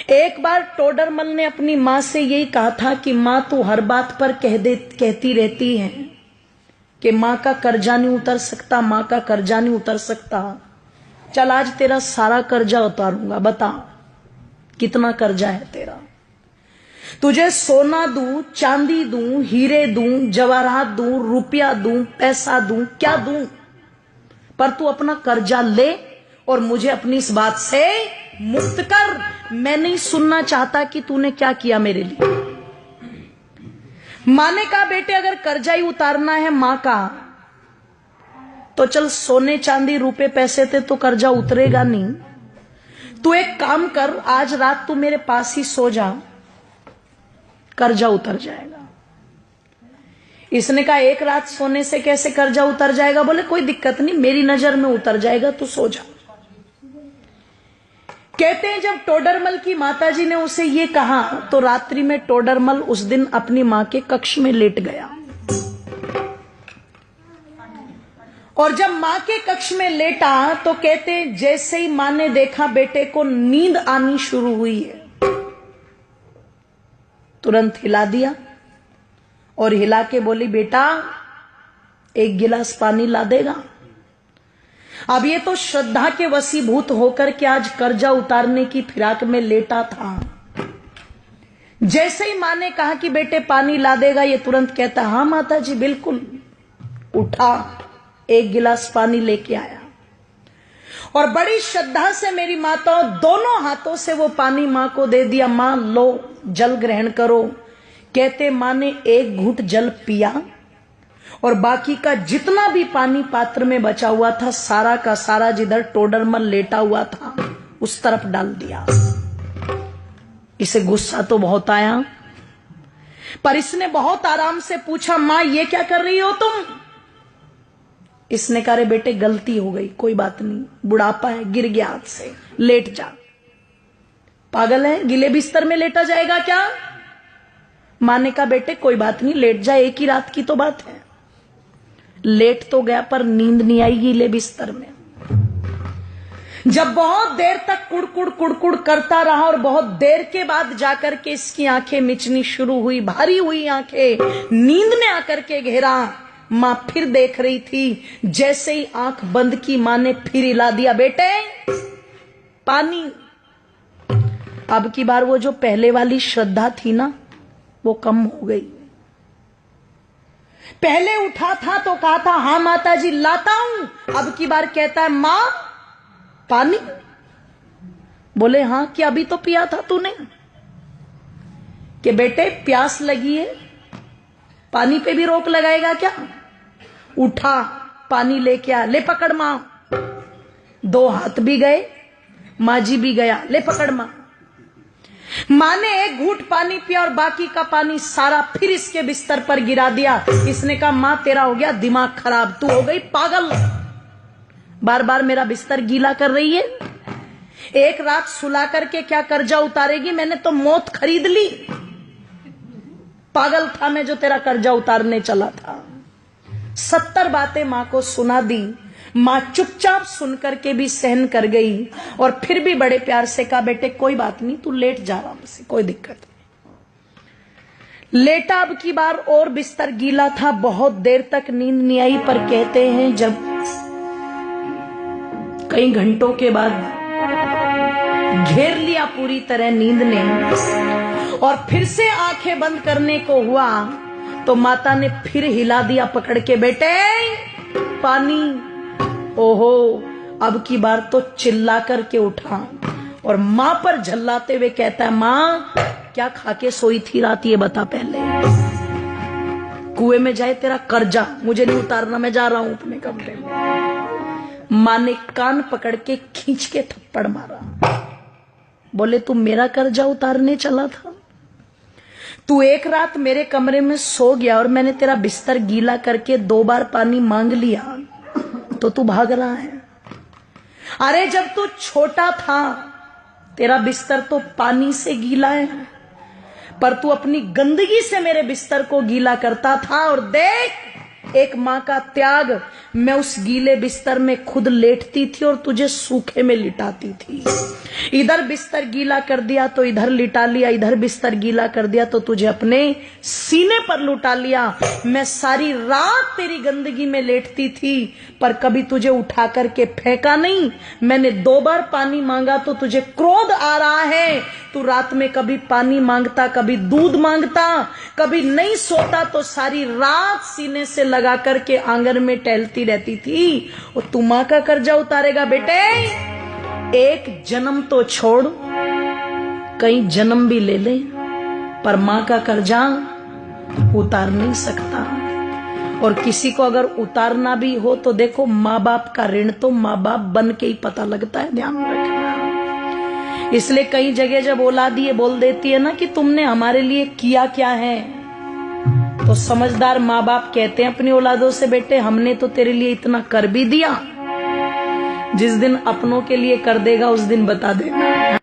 एक बार टोडरमल ने अपनी मां से यही कहा था कि मां तू हर बात पर कहती रहती है कि मां का कर्जा नहीं उतर सकता, मां का कर्जा नहीं उतर सकता। चल आज तेरा सारा कर्जा उतारूंगा, बता कितना कर्जा है तेरा। तुझे सोना दूं, चांदी दूं, हीरे दूं, जवाहरात दूं, रुपया दूं, पैसा दूं, क्या दूं, पर तू अपना कर्जा ले और मुझे अपनी इस बात से मुक्त कर। मैं नहीं सुनना चाहता कि तूने क्या किया मेरे लिए। मां ने कहा बेटे अगर कर्जा ही उतारना है मां का तो चल सोने चांदी रुपए पैसे थे तो कर्जा उतरेगा नहीं। तू एक काम कर, आज रात तू मेरे पास ही सो जा, कर्जा उतर जाएगा। इसने कहा एक रात सोने से कैसे कर्जा उतर जाएगा? बोले कोई दिक्कत नहीं, मेरी नजर में उतर जाएगा, तू सो जा। कहते हैं जब टोडरमल की माताजी ने उसे ये कहा तो रात्रि में टोडरमल उस दिन अपनी मां के कक्ष में लेट गया। और जब मां के कक्ष में लेटा तो कहते हैं जैसे ही मां ने देखा बेटे को नींद आनी शुरू हुई है, तुरंत हिला दिया और हिला के बोली बेटा एक गिलास पानी ला देगा। अब ये तो श्रद्धा के वशीभूत होकर के आज कर्जा उतारने की फिराक में लेटा था। जैसे ही मां ने कहा कि बेटे पानी ला देगा, ये तुरंत कहता हाँ माता जी बिल्कुल। उठा, एक गिलास पानी लेके आया और बड़ी श्रद्धा से मेरी माताओं दोनों हाथों से वो पानी मां को दे दिया। मां लो जल ग्रहण करो। कहते मां ने एक घूंट जल पिया और बाकी का जितना भी पानी पात्र में बचा हुआ था सारा का सारा जिधर टोडरमल लेटा हुआ था उस तरफ डाल दिया। इसे गुस्सा तो बहुत आया, पर इसने बहुत आराम से पूछा मां ये क्या कर रही हो तुम? इसने कहा रे बेटे गलती हो गई, कोई बात नहीं, बुढ़ापा है, गिर गया हाथ से, लेट जा। पागल है, गिले बिस्तर में लेटा जाएगा क्या? मां ने कहा बेटे कोई बात नहीं, लेट जा, एक ही रात की तो बात है। लेट तो गया पर नींद नहीं आई गीले बिस्तर में। जब बहुत देर तक कुड़कुड़ कुड़कुड़ करता रहा और बहुत देर के बाद जाकर के इसकी आंखें मिचनी शुरू हुई, भारी हुई आंखें, नींद ने आकर के घेरा। मां फिर देख रही थी, जैसे ही आंख बंद की मां ने फिर हिला दिया बेटे पानी। अब की बार वो जो पहले वाली श्रद्धा थी ना वो कम हो गई। पहले उठा था तो कहा था हाँ माता जी लाता हूं, अब की बार कहता है मां पानी। बोले हाँ कि अभी तो पिया था तूने? कि बेटे प्यास लगी है, पानी पे भी रोक लगाएगा क्या? उठा, पानी लेके आ, ले पकड़ मां। दो हाथ भी गए, मां जी भी गया, ले पकड़ मां। मां ने एक घूंट पानी पिया और बाकी का पानी सारा फिर इसके बिस्तर पर गिरा दिया। इसने कहा मां तेरा हो गया दिमाग खराब, तू हो गई पागल, बार बार मेरा बिस्तर गीला कर रही है। एक रात सुला करके क्या कर्जा उतारेगी? मैंने तो मौत खरीद ली। पागल था मैं जो तेरा कर्जा उतारने चला था। 70 बातें मां को सुना दी। मां चुपचाप सुनकर के भी सहन कर गई और फिर भी बड़े प्यार से कहा बेटे कोई बात नहीं, तू लेट जा आराम से, कोई दिक्कत नहीं। लेटा, अब की बार और बिस्तर गीला था, बहुत देर तक नींद नहीं आई। पर कहते हैं जब कई घंटों के बाद घेर लिया पूरी तरह नींद ने और फिर से आंखें बंद करने को हुआ तो माता ने फिर हिला दिया पकड़ के बेटे पानी। ओहो, अब की बार तो चिल्ला करके उठा और मां पर झल्लाते हुए कहता है मां क्या खा के सोई थी रात, ये बता पहले। कुएं में जाए तेरा कर्जा, मुझे नहीं उतारना, मैं जा रहा हूं अपने कमरे में। मां ने कान पकड़ के खींच के थप्पड़ मारा। बोले तू मेरा कर्जा उतारने चला था? तू एक रात मेरे कमरे में सो गया और मैंने तेरा बिस्तर गीला करके 2 बार पानी मांग लिया तो तू भाग रहा है। अरे जब तू छोटा था तेरा बिस्तर तो पानी से गीला है, पर तू अपनी गंदगी से मेरे बिस्तर को गीला करता था। और देख एक माँ का त्याग। मैं उस गीले बिस्तर में खुद लेटती थी और तुझे सूखे में लिटाती थी। इधर बिस्तर गीला कर दिया तो इधर लिटा लिया, इधर बिस्तर गीला कर दिया तो तुझे अपने सीने पर लुटा लिया। मैं सारी रात तेरी गंदगी में लेटती थी पर कभी तुझे उठा करके फेंका नहीं। मैंने 2 बार पानी मांगा तो तुझे क्रोध आ रहा है। तू रात में कभी पानी मांगता, कभी दूध मांगता, कभी नहीं सोता तो सारी रात सीने से लगा करके आंगन में टहलती रहती थी। और तू मां का कर्जा उतारेगा बेटे? एक जन्म तो छोड़, कई जन्म भी ले ले, पर मां का कर्जा उतार नहीं सकता। और किसी को अगर उतारना भी हो तो देखो, माँ बाप का ऋण तो माँ बाप बन के ही पता लगता है, ध्यान रखना। इसलिए कई जगह जब औलाद ये बोल देती है ना कि तुमने हमारे लिए किया क्या है, तो समझदार माँ बाप कहते हैं अपनी औलादों से, बेटे हमने तो तेरे लिए इतना कर भी दिया, जिस दिन अपनों के लिए कर देगा उस दिन बता देना।